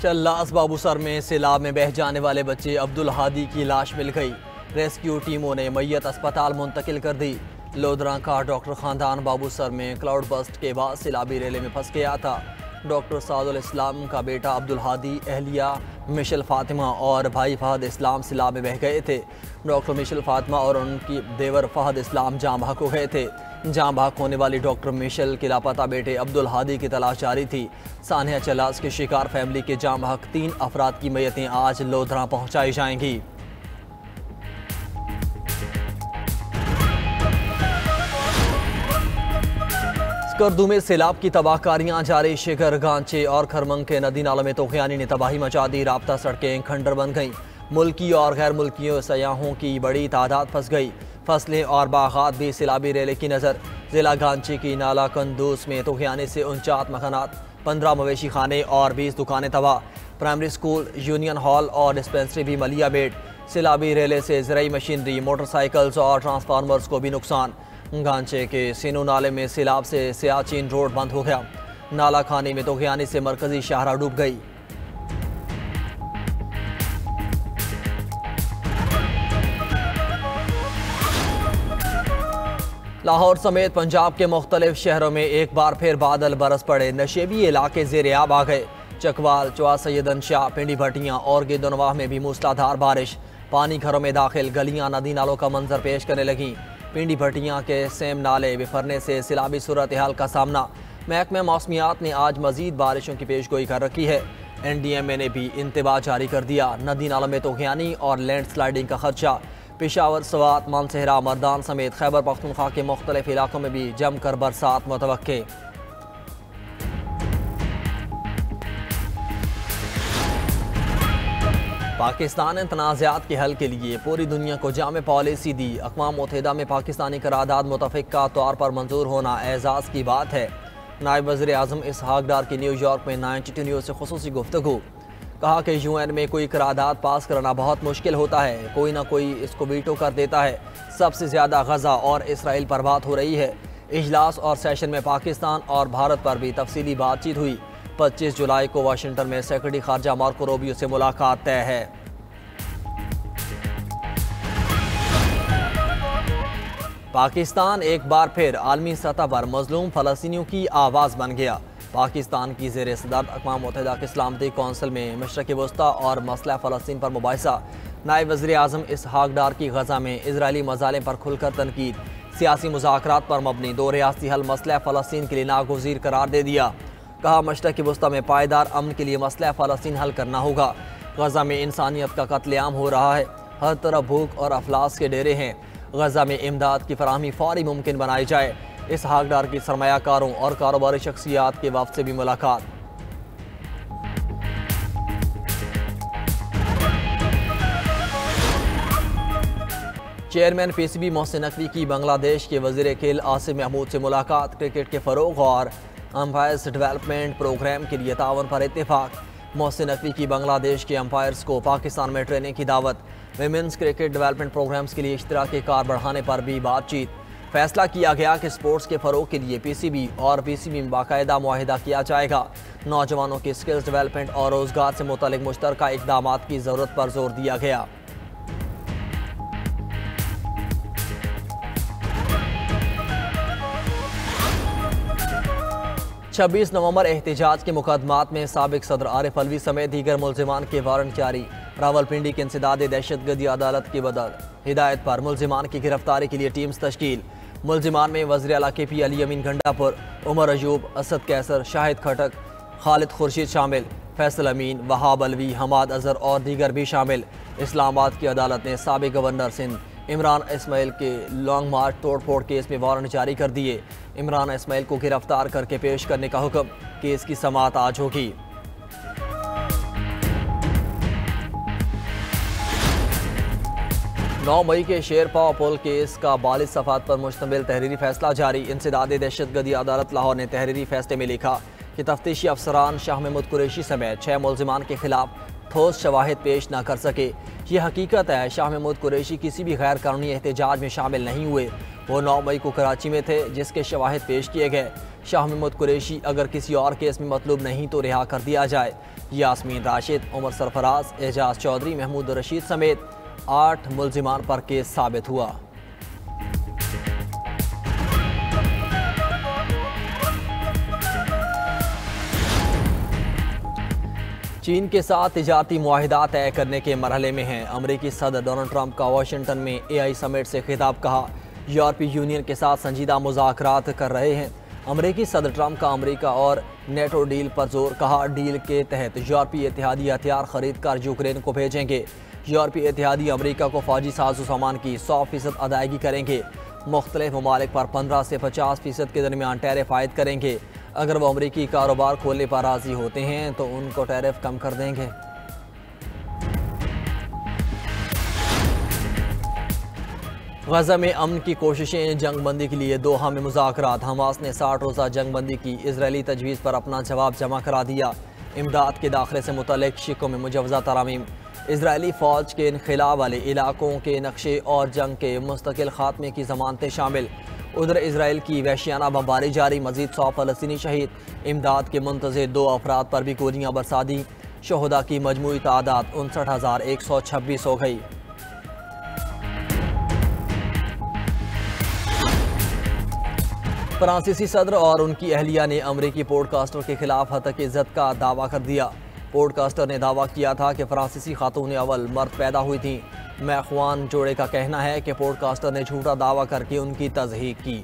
चल्लास बाबूसर में सैलाब में बह जाने वाले बच्चे अब्दुल हादी की लाश मिल गई। रेस्क्यू टीमों ने मैयत अस्पताल मुंतकिल कर दी। लोधरा का डॉक्टर खानदान बाबूसर में क्लाउड बस्ट के बाद सैलाबी रेले में फंस गया था। डॉक्टर सादुल इस्लाम का बेटा अब्दुल हादी, अहलिया मिशेल फातिमा और भाई फहद इस्लाम सैलाब में बह गए थे। डॉक्टर मिशेल फातिमा और उनकी देवर फहद इस्लाम जाँ बहक हो गए थे। जाँ बहक होने वाली डॉक्टर मिशेल के लापता बेटे अब्दुल हादी की तलाश जारी थी। सानिया चलास के शिकार फैमिली के जाँ बहक 3 अफराद की मैयतें आज लोधरा पहुँचाई जाएंगी। स्कर्दू में सैलाब की तबाहकारियां जारी। शिकर, गांचे और खरमंग के नदी नालों में तूफानी ने तबाही मचा दी। राब्ता सड़कें खंडर बन गईं। मुल्की और गैर मुल्कियों सयाहों की बड़ी तादाद फंस गई। फसलें और बागात भी सैलाबी रेले की नज़र। जिला गांची की नाला कंदूस में तूफानी से 49 मकानात, 15 मवेशी खाने और 20 दुकानें तबाह। प्राइमरी स्कूल, यूनियन हॉल और डिस्पेंसरी भी मलिया बेट। सैलाबी रेले से ज़राई मशीनरी, मोटरसाइकिल्स और ट्रांसफार्मर्स को भी नुकसान। गांचे के सीनू नाले में सैलाब से सियाचिन रोड बंद हो गया। नाला खानी में तूफानी से मरकजी शाहरा डूब गई। लाहौर समेत पंजाब के मुख्तलिफ शहरों में एक बार फिर बादल बरस पड़े। नशेबी इलाके ज़ेर-ए-आब आ गए। चकवाल, चौआ सैयदन शाह, पिंडी भटियाँ और गिरदनवाह में भी मूसलाधार बारिश। पानी घरों में दाखिल, गलियाँ नदी नालों का मंजर पेश करने लगीं। पिंडी भटियाँ के सेम नाले बिफरने से सैलाबी सूरत हाल का सामना। महकमा मौसमियात ने आज मजीद बारिशों की पेशगोई कर रखी है। NDMA ने भी इंतबाह जारी कर दिया। नदी नालों में तूफानी और लैंड स्लाइडिंग का खदशा। पेशावर, सवात, मानसहरा, मर्दान समेत खैबर पख्तूनख्वा के मुख्तलिफ इलाकों में भी जमकर बरसात मुतवक्के। पाकिस्तान ने तनाज़ात के हल के लिए पूरी दुनिया को जामे पॉलिसी दी। अक़वाम मुत्तहिदा में पाकिस्तानी करारदाद मुतफ़िक़ा तौर पर मंजूर होना एज़ाज़ की बात है। नायब वज़ीर आज़म इसहाक़ डार की न्यूयॉर्क में 92 न्यूज़ से ख़ुसूसी गुफ्तगू। कहा कि UN में कोई करारदाद पास करना बहुत मुश्किल होता है। कोई ना कोई इसको वीटो कर देता है। सबसे ज़्यादा गज़ा और इसराइल पर बात हो रही है। इजलास और सेशन में पाकिस्तान और भारत पर भी तफसीली बातचीत हुई। 25 जुलाई को वाशिंगटन में सेक्रेटरी खारजा मार्को रूबियो से मुलाकात तय है। पाकिस्तान एक बार फिर आलमी सतह पर मजलूम फ़लस्तीनियों की आवाज़ बन गया। पाकिस्तान की ज़ेर सदर अक़वाम मुत्तहिदा की सलामती कौंसिल में मशरक़ी वस्ता और मसला फ़लस्तीन पर मुबाहिसा। नायब वज़ीर आज़म इसहाक़ डार की गज़ा में इजरायली मज़ालिम पर खुलकर तनकीद। सियासी मुज़ाकरात पर मबनी 2 रियासती हल मसला फ़लस्तीन के लिए नागुज़ीर करार दे दिया। कहा मशरक़ी वस्ता में पायदार अमन के लिए मसला फ़लस्तीन हल करना होगा। गज़ा में इंसानियत का कत्लेआम हो रहा है। हर तरफ भूख और अफलास के डेरे हैं। गज़ा में इमदाद की फराहमी फौरी मुमकिन बनाई जाए। इसहाक़ डार की सरमायाकारों और कारोबारी शख्सियात के वफ़द से भी मुलाकात। चेयरमैन PCB मोहसिन नकवी की बांग्लादेश के वज़ीर खेल आसिम महमूद से मुलाकात। क्रिकेट के फ़रोग़ और अंपायर्स डेवलपमेंट प्रोग्राम के लिए तावन पर इत्तेफाक। मोहसिन नकवी की बांग्लादेश के अंपायर्स को पाकिस्तान में ट्रेनिंग की दावत। विमेंस क्रिकेट डेवलपमेंट प्रोग्राम्स के लिए इश्तराकी कार बढ़ाने पर भी बातचीत। फैसला किया गया कि स्पोर्ट्स के फ़रोग़ के लिए PCB और PCB में बाकायदा मुआहिदा किया जाएगा। नौजवानों की स्किल्स डेवलपमेंट और रोज़गार से मुतल्लिक़ मुश्तरका इक़दामात की ज़रूरत पर जोर दिया गया। छब्बीस नवंबर एहतजाज के मुकदमात में साबिक़ सदर आरिफ अलवी समेत दीगर मुल्ज़िमान के वारंट जारी। रावलपिंडी के इंसदाद दहशतगर्दी अदालत की बदल हिदायत पर मुल्ज़िमान की गिरफ्तारी के लिए टीम्स तश्कील। मुल्ज़िमान में वज़ीर आला KP अली अमीन गंडापुर, उमर अयूब, असद कैसर, शाहिद खटक, खालिद खुर्शीद शामिल। फैसल अमीन, वहाब अलवी, हमाद अजहर और दीगर भी शामिल। इस्लामाबाद की अदालत ने साबिक़ गवर्नर सिंध इमरान इस्माइल के लॉन्ग मार्च तोड़फोड़ केस में वारंट जारी कर दिए। इमरान इस्माइल को गिरफ्तार करके पेश करने का हुक्म। केस की समाअत आज होगी। 9 मई के शेरपाव पुल केस का 42 सफ़हात पर मुश्तमिल तहरीरी फैसला जारी। इंसदाद दहशतगर्दी अदालत लाहौर ने तहरीरी फैसले में लिखा कि तफ्तीशी अफसरान शाह महमूद कुरैशी समेत 6 मुल्ज़िमान के खिलाफ ठोस शवाहिद पेश न कर सके। ये हकीकत है शाह महमूद कुरैशी किसी भी गैर कानूनी एहतजाज में शामिल नहीं हुए। वो 9 मई को कराची में थे, जिसके शवाहिद पेश किए गए। शाह महमूद कुरैशी अगर किसी और केस में मतलूब नहीं तो रिहा कर दिया जाए। यास्मीन राशिद, उमर सरफराज, एजाज चौधरी, महमूद रशीद समेत 8 मुल्जिमान पर केस साबित हुआ। चीन के साथ तिजारती मुआहिदा तय करने के मरहले में हैं। अमरीकी सदर डोनाल्ड ट्रंप का वाशिंगटन में AI समिट से खिताब। कहा, यूरोपीय यूनियन के साथ संजीदा मुज़ाकरात कर रहे हैं। अमरीकी सदर ट्रंप का अमरीका और नेटो डील पर जोर। कहा, डील के तहत यूरोपीय इत्तेहादी हथियार खरीद कर यूक्रेन को भेजेंगे। यूरोपीय इत्तेहादी अमरीका को फौजी साजो सामान की 100% अदायगी करेंगे। मुख्तलिफ ममालिक पर 15 से 50% के दरमियान टैरिफ आयद करेंगे। अगर वो अमरीकी कारोबार खोलने पर राजी होते हैं तो उनको टैरिफ कम कर देंगे। गजा में अमन की कोशिशें, जंगबंदी के लिए दोहा में मुज़ाकरात। हमास ने 60 रोज़ा जंगबंदी की इजरायली तजवीज़ पर अपना जवाब जमा करा दिया। इमदाद के दाखिले से मुतल्लिक़ शिकों में मुजवज़ा तरामीम। इजरायली फ़ौज के इनखिला वाले इलाकों के नक्शे और जंग के मुस्तकिल खात्मे की ज़मानतें शामिल। उधर इसराइल की वहशियाना बमबारी जारी। मज़ीद 100 फ़लस्तीनी शहीद। इमदाद के मुंतज़िर 2 अफराद पर भी गोलियाँ बरसा दी। शहदा की मजमूई तादाद 59,126 हो गई। फ्रांसीसी सदर और उनकी अहलिया ने अमरीकी पॉडकास्टर के खिलाफ हतक इज़्ज़त का दावा कर दिया। पॉडकास्टर ने दावा किया था कि फ्रांसीसी खातून अव्वल मर्द पैदा हुई थीं। मैख्वान जोड़े का कहना है कि पॉडकास्टर ने झूठा दावा करके उनकी तज़हीक की।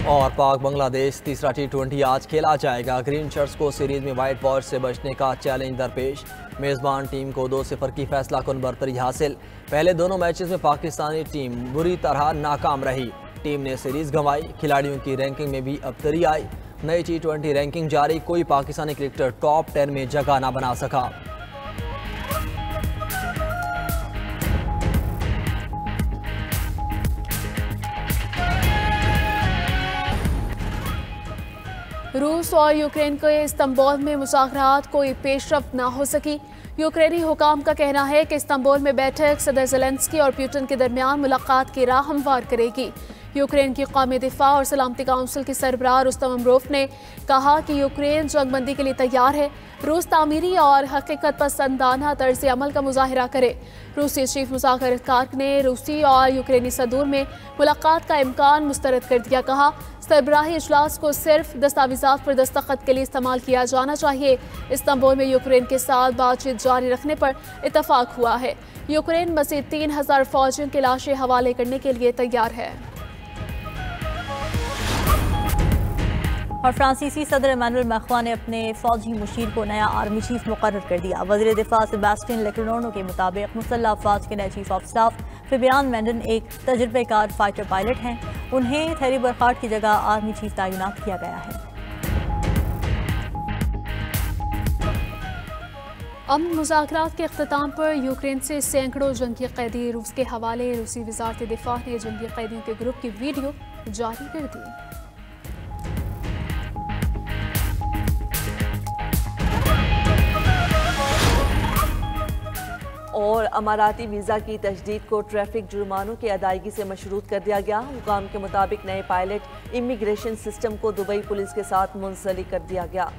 और पाक बांग्लादेश तीसरा T20 आज खेला जाएगा। ग्रीन शर्ट्स को सीरीज में वाइट वॉश से बचने का चैलेंज दरपेश। मेज़बान टीम को 2-0 की फैसला कुन बरतरी हासिल। पहले दोनों मैचेस में पाकिस्तानी टीम बुरी तरह नाकाम रही। टीम ने सीरीज गंवाई। खिलाड़ियों की रैंकिंग में भी अबतरी आई। नई T20 रैंकिंग जारी। कोई पाकिस्तानी क्रिकेटर टॉप 10 में जगह ना बना सका। रूस और यूक्रेन के इस्तांबुल में मुज़ाकरात कोई पेशरफ्त ना हो सकी। यूक्रेनी हुकाम का कहना है कि इस्तांबुल में बैठक सदर ज़ेलेंस्की और पुतिन के दरमियान मुलाकात की राह हमवार करेगी। यूक्रेन की कौमी दिफा और सलामती काउंसिल की सरबराह रुस्तम अमरोफ ने कहा कि यूक्रेन जंगबंदी के लिए तैयार है। रूस तामीरी और हकीकत पसंदाना तर्ज अमल का मुजाहरा करे। रूसी चीफ मुज़ाकरतकार ने रूसी और यूक्रेनी सदूर में मुलाकात का इम्कान मुस्तरद कर दिया। कहा, सरबराही इजलास को सिर्फ दस्तावेज़ात पर दस्तखत के लिए इस्तेमाल किया जाना चाहिए। इस्तांबुल में यूक्रेन के साथ बातचीत जारी रखने पर इत्तफाक हुआ है। यूक्रेन मज़ीद 3,000 फौजियों की लाशें हवाले करने के लिए तैयार है। और फ्रांसीसी सदर इमानुएल मैक्रों ने अपने फौजी मुशीर को नया आर्मी चीफ मुकर्रर कर दिया। वज़ीर दिफा सेबास्टियन लेक्रोनो के मुताबिक मुसल्लह अफवाज के नए चीफ ऑफ स्टाफ फेबियान मेंडन एक तजुर्बेकार फाइटर पायलट हैं। उन्हें थेरी बरखाट की जगह आर्मी चीफ तैनात किया गया है। अमन मुज़ाकरात के अख्ताम पर यूक्रेन से सैकड़ों जंगी कैदी रूस के हवाले। रूसी वज़ारत दिफा ने जंगी कैदियों के ग्रुप की वीडियो जारी कर दी। और अमाराती वीज़ा की तजदीद को ट्रैफिक जुर्मानों की अदायगी से मशरूत कर दिया गया। हुकाम के मुताबिक नए पायलट इमिग्रेशन सिस्टम को दुबई पुलिस के साथ मुंसलिक कर दिया गया।